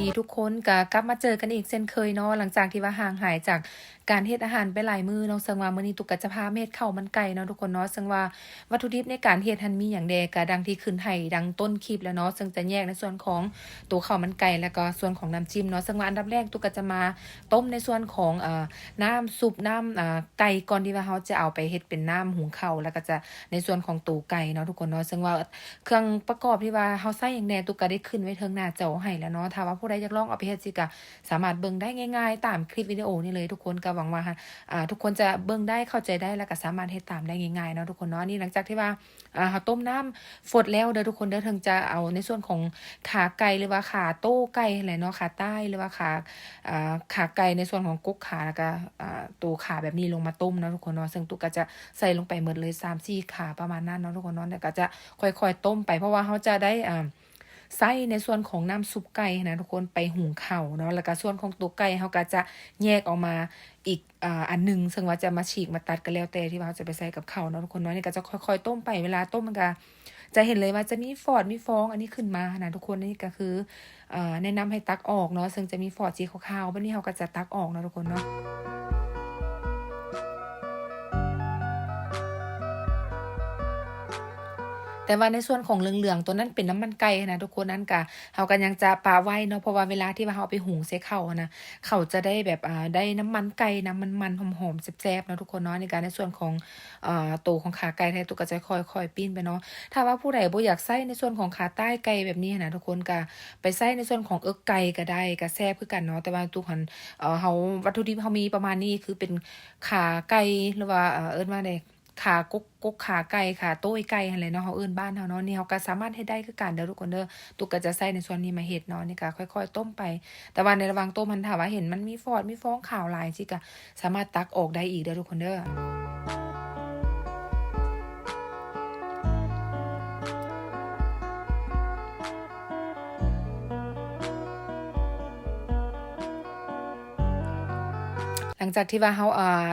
ดีทุกคนกลับมาเจอกันอีกเช่นเคยเนาะหลังจากที่ว่าห่างหายจากการเฮ็ดอาหารไปหลายมื้อเนาะซึ่งว่ามื้อนี้ตุกก็จะพามาเฮ็ดข้าวมันไก่เนาะทุกคนเนาะซึ่งว่าวัตถุดิบในการเฮ็ดหั้นมีหยังแดก็ดังที่ขึ้นให้ดังต้นคลิปแล้วเนาะซึ่งจะแยกในส่วนของตัวข้าวมันไก่แล้วก็ส่วนของน้ำจิ้มเนาะซึ่งว่าอันดับแรกตุกก็จะมาต้มในส่วนของน้ำซุปน้ำไก่ก่อนที่ว่าเราจะเอาไปเฮ็ดเป็นน้ำหุงข้าวแล้วก็จะในส่วนของตัวไก่เนาะทุกคนเนาะซึ่งว่าเครื่องประกอบที่ว่าเราใส่หยังแหน่ตุกก็ได้ขึ้นไว้เทิงหน้าจอให้แล้วเนาะถ้าว่าผู้ใดอยากลองเอาไปเฮ็ดสิก็สามารถเบิ่งได้ง่ายๆตามคลิปวิดีโอนี้เลยทุกคนก็หวังว่าทุกคนจะเบิ่งได้เข้าใจได้แล้วก็สามารถเฮ็ดตามได้ง่ายๆเนาะทุกคนเนาะนี่หลังจากที่ว่าเราต้มน้ำฝดแล้วเด้อทุกคนเด้อถึงจะเอาในส่วนของขาไก่หรือว่าขาโต้ไก่อะไรเนาะขาใต้หรือว่าขาไก่ในส่วนของกกขาแล้วก็ตัวขาแบบนี้ลงมาต้มเนาะทุกคนเนาะซึ่งตุกก็จะใส่ลงไปหมดเลย3-4ขาประมาณนั้นเนาะทุกคนเนาะแล้วก็จะค่อยๆต้มไปเพราะว่าเขาจะได้ใส่ในส่วนของน้ำซุปไก่นะทุกคนไปหุงข้าวเนาะแล้วก็ส่วนของตัวไก่เขาก็จะแยกออกมาอีกอันนึงซึ่งว่าจะมาฉีกมาตัดกันแล้วแต่ที่ว่าจะไปใส่กับข้าวเนาะทุกคนเนาะนี่ก็จะค่อยๆต้มไปเวลาต้มมันก็จะเห็นเลยว่าจะมีฟอดมีฟองอันนี้ขึ้นมานะทุกคนนี่ก็คือแนะนำให้ตักออกเนาะซึ่งจะมีฟอดสีขาวๆแบบนี้เขาก็จะตักออกนะทุกคนเนาะแต่ว่าในส่วนของเหลืองๆตัวนั้นเป็นน้ำมันไก่นะทุกคนนั้นก็เขาก็ยังจะปาไว้เนาะเพราะว่าเวลาที่ว่าเขาเอาไปหุงใส่ข้าวนะเขาจะได้แบบได้น้ำมันไก่น้ำมันๆหอมๆแซ่บๆเนาะทุกคนเนาะในการในส่วนของตัวของขาไก่ไทยตุกก็จะค่อยๆปิ้นไปเนาะถ้าว่าผู้ใดบ่อยากใส่ในส่วนของขาใต้ไก่แบบนี้นะทุกคนก็ไปใส่ในส่วนของเอิกไก่ก็ได้ก็แซ่บคือกันเนาะแต่ว่าทุกคนเขาวัตถุดิบเขามีประมาณนี้คือเป็นขาไก่หรือว่าเอิ้นว่าได กกขาไก่ขาโต้ยไก่อะไรเนาะเขาเอิ้นบ้านเขาเนาะนี่เขาก็สามารถเฮ็ดได้คือกันเด้อทุกคนเด้อตุกก็จะใส่ในส่วนนี้มาเฮ็ดเนาะนี่ก็ค่อยๆต้มไปแต่ว่าในระหว่างต้มมันถ้าว่าเห็นมันมีฟอดมีฟองขาวหลายสิก็สามารถตักออกได้อีกเด้อทุกคนเด้อ หลังจากที่ว่าเรา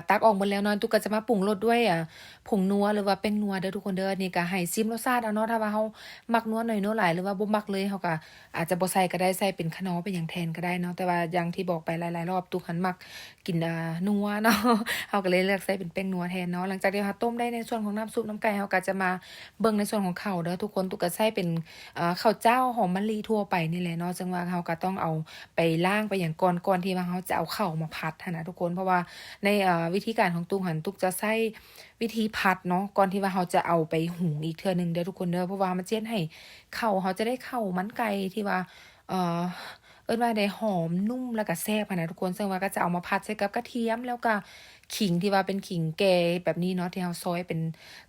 ตักออกหมดแล้วเนาะตุกก็จะมาปรุงรสด้วยผงนัวหรือว่าแป้งนัวเด้อทุกคนเด้อนี่ก็ให้ชิมรสชาติเอาเนาะถ้าว่าเรามักนัวน้อยนัวหลายหรือว่าบ่มักเลยเราก็อาจจะบ่ใส่ก็ได้ใส่เป็นคะน้อเป็นหยังแทนก็ได้เนาะแต่ว่าอย่างที่บอกไปหลายๆรอบตุกหันมักกินนัวเนาะเราก็เลยเลือกใส่เป็นแป้งนัวแทนเนาะหลังจากที่เราต้มได้ในส่วนของน้ำซุปน้ำไก่เราก็จะมาเบิ่งในส่วนของข้าวเด้อทุกคนตุกก็ใส่เป็นข้าวเจ้าหอมมะลิทั่วไปนี่แหละเนาะซึ่งว่าเราก็ต้องเอาไปล้างไปอย่างก่อนที่ว่าเราจะเอาข้าวมาผัดหั้นนะทุกคนเพราะว่าในวิธีการของตุกหันตุกจะใช้วิธีผัดเนาะก่อนที่ว่าเราจะเอาไปหุงอีกเทื่อหนึงเด้อทุกคนเด้อเพราะว่ามันสิเฮ็ดให้ข้าวเราจะได้ข้าวมันไก่ที่ว่าเอ่อเอิ้นว่าได้หอมนุ่มแล้วก็แซ่บหั้นนะทุกคนซึ่งว่าก็จะเอามาผัดใส่กับกระเทียมแล้วก็ขิงที่ว่าเป็นขิงแก่แบบนี้เนาะที่เราซอยเป็น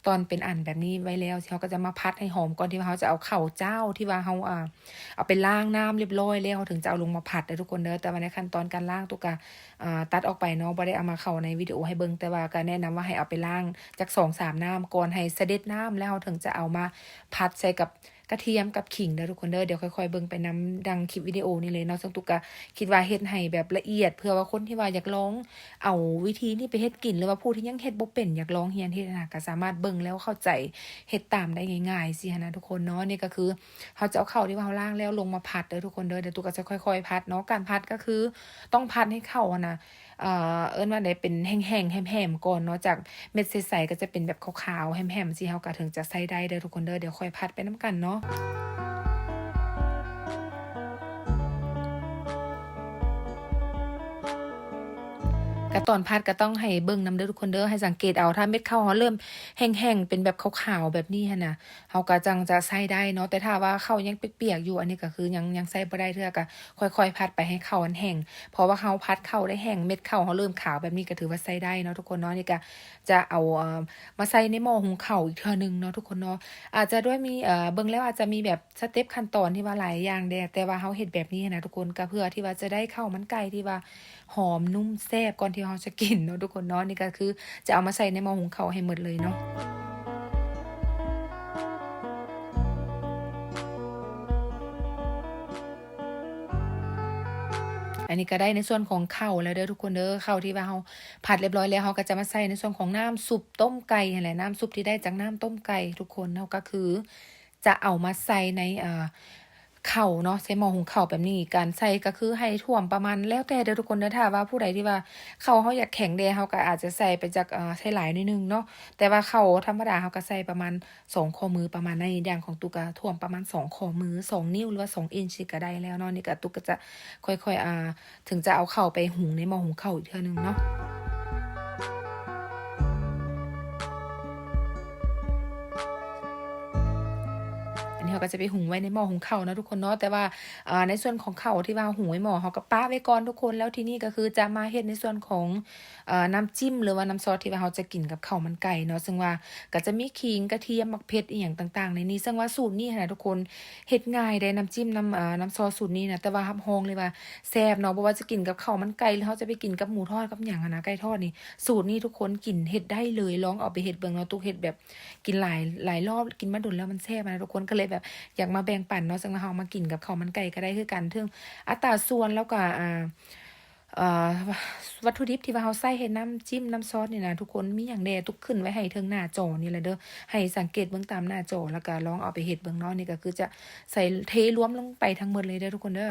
ตอนเป็นอันแบบนี้ไว้แล้วที่เราก็จะมาผัดให้หอมก่อนที่ว่าเราจะเอาข้าวเจ้าที่ว่าเราเอาไปล้างน้ำเรียบร้อยแล้วเราถึงจะเอาลงมาผัดเด้อทุกคนเด้อแต่ว่าในขั้นตอนการล้างตุกก็ตัดออกไปเนาะบ่ได้เอามาเข้าในวิดีโอให้เบิ่งแต่ว่าก็แนะนำว่าให้เอาไปล้างจัก2-3น้ำก่อนให้เสด็จน้ำแล้วเราถึงจะเอามาผัดใส่กับกระเทียมกับขิงเด้อทุกคนเด้อเดี๋ยวค่อยๆเบิ่งไปนำดังคลิปวิดีโอนี้เลยเนาะซึ่งตุกก็คิดว่าเฮ็ดให้แบบละเอียดเพื่อว่าคนที่ว่าอยากลองเอาวิธีนี้ไปเฮ็ดกินหรือว่าผู้ที่ยังเฮ็ดบ่เป็นอยากลองเรียนเฮ็ดนะก็สามารถเบิ่งแล้วเข้าใจเฮ็ดตามได้ง่ายๆสิหั้นนะทุกคนเนาะนี่ก็คือเราจะเอาข้าวที่ว่าเราล้างแล้วลงมาผัดเด้อทุกคนเด้อเดี๋ยวตุกก็จะค่อยๆผัดเนาะการผัดก็คือต้องผัดให้เข้าอะนะเอิ้นว่าได้เป็นแห้งๆแห้มๆก่อนเนาะจากเม็ดใสๆก็จะเป็นแบบขาวๆแห้มๆสิเราก็ถึงจะใส่ได้เด้อทุกคนเด้อเดี๋ยวค่อยผัดไปนำกันเนาะ ก็ตอนผัดก็ต้องให้เบิ่งนำเด้อทุกคนเด้อให้สังเกตเอาถ้าเม็ดข้าวเราเริ่มแห้งๆเป็นแบบขาวๆแบบนี้หั้นน่ะเราก็จังจะใส่ได้เนาะแต่ถ้าว่าข้าวยังเปียกๆอยู่อันนี้ก็คือยังใส่บ่ได้เทื่อก็ค่อยๆผัดไปให้ข้าวมันแห้งเพราะว่าเราผัดข้าวได้แห้งเม็ดข้าวเราเริ่มขาวแบบนี้ก็ถือว่าใส่ได้เนาะทุกคนเนาะนี่ก็จะเอามาใส่ในหม้อหุงข้าวอีกเทื่อหนึ่งเนาะทุกคนเนาะอาจจะด้วยมีเบิ่งแล้วอาจจะมีแบบสเต็ปขั้นตอนที่ว่าหลายอย่างแต่ว่าเราเฮ็ดแบบนี้นะทุกคนก็เพื่อที่ว่าจะได้ข้าวมันไก่ที่ว่าหอมนุ่มแซ่บก่อนที่เราจะกินเนาะทุกคนเนาะนี่ก็คือจะเอามาใส่ในหม้อหุงข้าวให้หมดเลยเนาะอันนี้ก็ได้ในส่วนของข้าวแล้วเด้อทุกคนเด้อข้าวที่ว่าเราผัดเรียบร้อยแล้วเราก็จะมาใส่ในส่วนของน้ำซุปต้มไก่นั่นแหละน้ำซุปที่ได้จากน้ำต้มไก่ทุกคนเราก็คือจะเอามาใส่ใน ข้าวเนาะใส่หม้อหุงข้าวแบบนี้การใส่ก็คือให้ท่วมประมาณแล้วแต่เด้อทุกคนเด้อถ้าว่าผู้ใดที่ว่าข้าวเราอยากแข็งแดเราก็อาจจะใส่ไปจักใส่หลายนิดหนึ่งเนาะแต่ว่าข้าวธรรมดาเราก็ใส่ประมาณ2ข้อมือประมาณนั้นอย่างของตุ๊กก็ท่วมประมาณ2ข้อมือ2นิ้วหรือว่า2อินช์ก็ได้แล้วเนาะนี่ก็ตุ๊กก็จะค่อยๆถึงจะเอาข้าวไปหุงในหม้อหุงข้าวอีกเทื่อหนึ่งเนาะ อันนี้เขาก็จะไปหุงไว้ในหม้อหุงข้าวนะทุกคนเนาะแต่ว่าในส่วนของข้าวที่ว่าหุงไว้หม้อเขาก็ป้าไว้ก่อนทุกคนแล้วทีนี้ก็คือจะมาเฮ็ดในส่วนของน้ำจิ้มหรือว่าน้ำซอสที่ว่าเราจะกินกับข้าวมันไก่เนาะซึ่งว่าก็จะมีขิงกระเทียมมักเผ็ดอีหยังต่างๆในนี้ซึ่งว่าสูตรนี้นะทุกคนเฮ็ดง่ายได้น้ำจิ้มน้ำซอสสูตรนี้นะแต่ว่ารับรองเลยว่าแซ่บเนาะบ่ว่าจะกินกับข้าวมันไก่หรือเขาจะไปกินกับหมูทอดกับหยังนะไก่ทอดนี่สูตรนี้ทุกคนกินเฮ็ดได้เลยลองเอาไปเฮ็ดเบิ่งเนาะตุกเฮ็ดแบบกินหลายรอบกินมาดุนแล้วมันแซ่บนะทุกคนก็เลยแบบ อยากมาแบ่งปันเนาะซึ่งเรามากินกับข้าวมันไก่ก็ได้คือกันถึงอัตราส่วนแล้วก็อ่าวัตถุดิบที่ว่าเราใส่ให้น้ำจิ้มน้ำซอสนี่นะทุกคนมีอย่างแน่ตุกขึ้นไว้ให้เทิงหน้าจอนี่แหละเด้อให้สังเกตเบิ่งตามหน้าจอแล้วก็ลองเอาไปเฮ็ดเบิ่งเนาะนี่ก็คือจะใส่เทรวมลงไปทั้งหมดเลยเด้อทุกคนเด้อ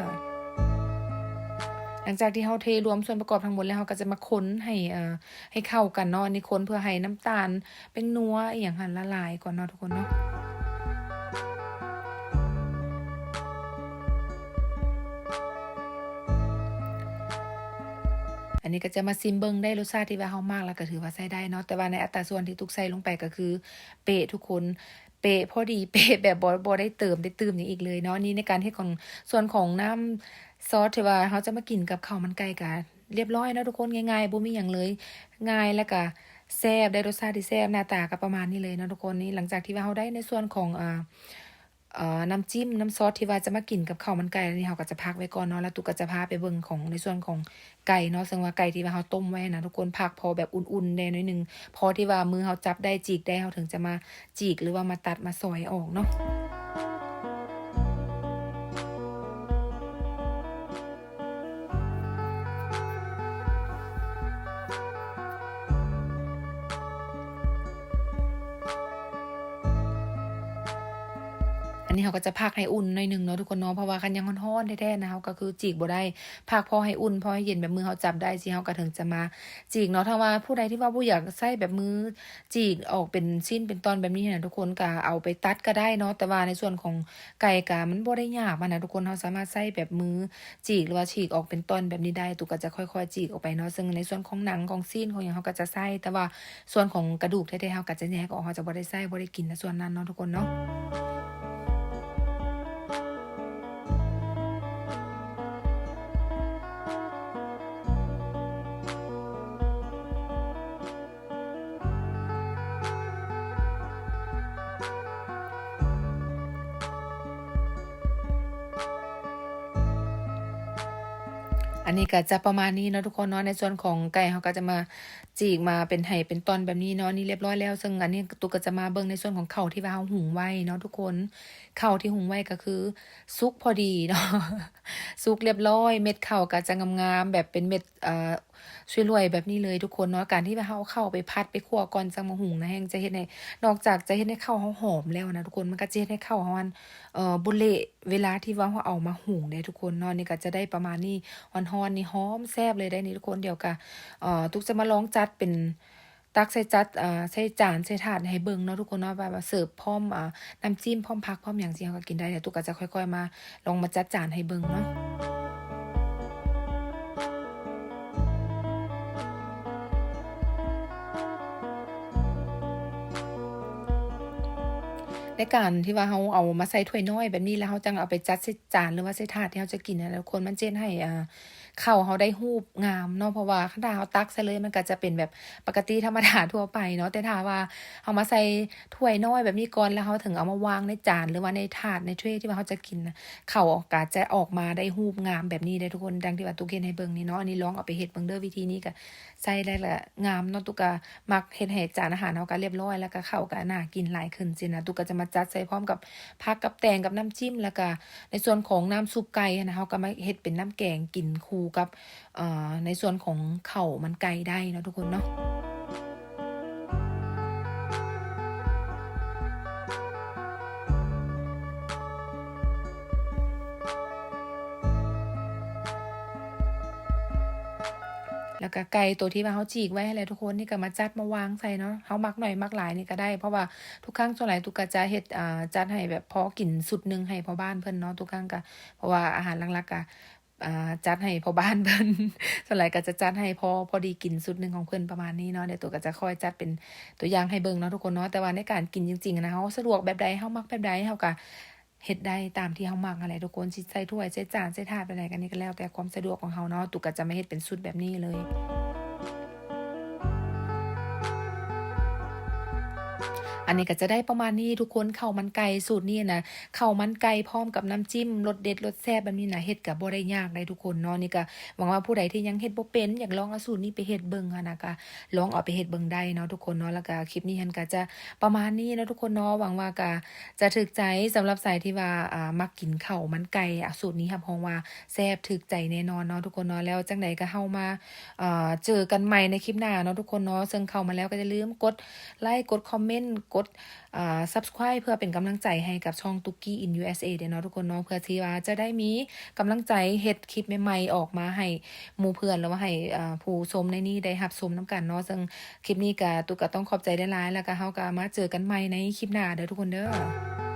หลังจากที่เราเทรวมส่วนประกอบทั้งหมดแล้วเราก็จะมาคนให้เข้ากันเนาะนี่คนเพื่อให้น้ำตาลเป็นนัวอหย่างหั่นละลายก่อนเนาะทุกคนเนาะ อันนี้ก็จะมาซิมเบิ่งได้รสชาติที่ว่าเฮามากแล้วก็ถือว่าใช้ได้เนาะแต่ว่าในอัตราส่วนที่ตุกใส่ลงไปก็คือเป๊ะทุกคนเป๊ะพอดีเป๊ะแบบบ่ได้เติมได้ตืมหยังอีกเลยเนาะนี่ในการเฮ็ดของส่วนของน้ำซอสที่ว่าเราจะมากินกับข้าวมันไก่ก็เรียบร้อยเนาะทุกคนง่ายๆบ่มีหยังเลยง่ายแล้วก็แซ่บได้รสชาติที่แซ่บหน้าตาก็ประมาณนี้เลยเนาะทุกคนนี่หลังจากที่ว่าเราได้ในส่วนของน้ำจิ้มน้ำซอสที่ว่าจะมากินกับข้าวมันไก่นี่เราก็จะพักไว้ก่อนเนาะแล้วตุกก็จะพาไปเบิ่งของในส่วนของไก่เนาะซึ่งว่าไก่ที่ว่าเราต้มไว้นะทุกคนพักพอแบบอุ่นๆได้หน่อยหนึงพอที่ว่ามือเราจับได้จีกได้เราถึงจะมาจีกหรือว่ามาตัดมาซอยออกเนาะ อันนี้เขาก็จะพักให้อุ่นหน่อยหนึ่งเนาะทุกคนเนาะเพราะว่าคันยังร้อนๆแท้ๆนะเขาก็คือจีกบ่ได้พักพอให้อุ่นพอให้เย็นแบบมือเขาจับได้สิเขาก็ถึงจะมาจีกเนาะถ้าว่าผู้ใดที่ว่าบ่อยากใช้แบบมือจีกออกเป็นชิ้นเป็นตอนแบบนี้นะทุกคนก็เอาไปตัดก็ได้เนาะแต่ว่าในส่วนของไก่ก็มันบ่ได้ยากมันนะทุกคนเราสามารถใช้แบบมือจีกหรือว่าฉีกออกเป็นตอนแบบนี้ได้ตุกก็จะค่อยๆจีกออกไปเนาะซึ่งในส่วนของหนังของซีนของหยังเขาก็จะใช้แต่ว่าส่วนของกระดูกแท้ๆเขาก็จะแยกออกเขาจะบ่ได้ใช้บ่ได้กินในส่วนนั้นเนาะทุกคนเนาะ อันนี้ก็จะประมาณนี้เนาะทุกคนเนาะในส่วนของไก่เขาก็จะมาจีกมาเป็นไห้เป็นตอนแบบนี้เนาะนี่เรียบร้อยแล้วซึ่งอันนี้ตุ๊กก็จะมาเบิ่งในส่วนของข้าวที่ว่าเราหุงไว้เนาะทุกคนข้าวที่หุงไว้ก็คือสุกพอดีเนาะสุกเรียบร้อยเม็ดข้าวก็จะงามๆแบบเป็นเม็ดช่วยรวยแบบนี้เลยทุกคนเนาะการที่ว่าเราเอาข้าวไปพัดไปคั่วก่อนจังมาหุงนะแฮงจะเฮ็ดให้นอกจากจะเฮ็ดให้ข้าวเราหอมแล้วนะทุกคนมันก็จะเฮ็ดให้ข้าวเรามันบ่เละเวลาที่ว่าเราเอามาหุงได้ทุกคนเนาะนี่ก็จะได้ประมาณนี้ ฮ้อนๆนี่หอมแซ่บเลยได้นี่ทุกคนเดี๋ยวก็ตุ๊กจะมาลองจัดเป็นตักใส่จัดใส่จานใส่ถาดให้เบิ่งเนาะทุกคนเนาะแบบว่าเสิร์ฟพร้อมน้ำจิ้มพร้อมผักพร้อมหยังสิเฮาก็กินได้เดี๋ยวตุ๊กก็จะค่อยๆมาลองมาจัดจานให้เบิ่งเนาะ ในการที่ว่าเราเอามาใส่ถ้วยน้อยแบบนี้แล้วเราจังเอาไปจัดใส่จานหรือว่าใส่ถาดที่เราจะกินนะทุกคนมันเฮ็ดให้ข้าวเราได้รูปงามเนาะเพราะว่าคันถ้าเราตักใส่เลยมันก็จะเป็นแบบปกติธรรมดาทั่วไปเนาะแต่ถ้าว่าเอามาใส่ถ้วยน้อยแบบนี้ก่อนแล้วเราถึงเอามาวางในจานหรือว่าในถาดในถ้วยที่ว่าเราจะกินน่ะข้าวก็จะออกมาได้รูปงามแบบนี้เด้อทุกคนดังที่ว่าตุ๊กเฮ็ดให้เบิ่งนี่เนาะอันนี้ลองเอาไปเฮ็ดเบิ่งเด้อวิธีนี้ก็ใส่ได้แหละงามเนาะตุ๊กก็มักเฮ็ดให้จานอาหารเราก็เรียบร้อยแล้วก็ข้าวก็น่ากินหลายขึ้นสินะตุ๊กก็จะมาจัดใส่พร้อมกับผักกับแตงกับน้ำจิ้มแล้วก็ในส่วนของน้ำซุปไก่นะเราก็มาเฮ็ดเป็นน้ำแกงกินคู่กับในส่วนของข้าวมันไก่ได้เนาะทุกคนเนาะ อ แล้วก็ไก่ตัวที่ว่าเฮาฉีกไว้ให้แล้วทุกคนนี่ก็มาจัดมาวางใส่เนาะเฮามักน้อยมักหลายนี่ก็ได้เพราะว่าทุกครั้งส่วนหลายตุกก็จะเฮ็ดจัดให้แบบพอกินสุดหนึ่งให้พ่อบ้านเพิ่นเนาะทุกครั้งก็เพราะว่าอาหารหลักๆก็จัดให้พ่อบ้านเพิ่นส่วนหลายก็จะจัดให้พอดีกินสุดหนึ่งของเพิ่นประมาณนี้เนาะเดี๋ยวตัวก็จะคอยจัดเป็นตัวอย่างให้เบิ่งเนาะทุกคนเนาะแต่ว่าในการกินจริงๆนะเฮาสะดวกแบบใดเฮามักแบบใดเฮาก็เฮ็ดได้ตามที่เฮามักนั่นแหละทุกคนสิใส่ถ้วยใส่จานใส่ถาดไปไหนกันนี่ก็แล้วแต่ความสะดวกของเฮาเนาะตุกก็จะไม่เฮ็ดเป็นสูตรแบบนี้เลย อันนี้ก็จะได้ประมาณนี้ทุกคนข้าวมันไก่สูตรนี้นะข้าวมันไก่พร้อมกับน้ำจิ้มรสเด็ดรสแซ่บแบบนี้นะเฮ็ดก็บ่ได้ยากเลยทุกคนเนาะนี่ก็หวังว่าผู้ใดที่ยังเฮ็ดบ่เป็นอยากลองเอาสูตรนี้ไปเฮ็ดเบิ่งอะนะก็ลองเอาไปเฮ็ดเบิ่งได้เนาะทุกคนเนาะแล้วก็คลิปนี้หั้นก็จะประมาณนี้เนาะทุกคนเนาะหวังว่าก็จะถูกใจสำหรับสายที่ว่ามักกินข้าวมันไก่สูตรนี้รับรองว่าแซ่บถูกใจแน่นอนเนาะทุกคนเนาะแล้วจังไดก็เฮามาเจอกันใหม่ในคลิปหน้าเนาะทุกคนเนาะซึ่งเข้ามาแล้วก็อย่าลืมกดไลค์กดคอมเมนต์กดsubscribe เพื่อเป็นกำลังใจให้กับช่อง Tuki in USA เด้อเนาะทุกคนเนาะเพื่อที่ว่าจะได้มีกำลังใจเฮ็ดคลิปใหม่ๆออกมาให้หมู่เพื่อนหรือว่าให้ผู้ชมในนี้ได้รับชมนำกันเนาะซึ่งคลิปนี้ก็ตุกก็ต้องขอบใจหลายๆแล้วก็เฮาก็มาเจอกันใหม่ในคลิปหน้าเด้อทุกคนเด้อ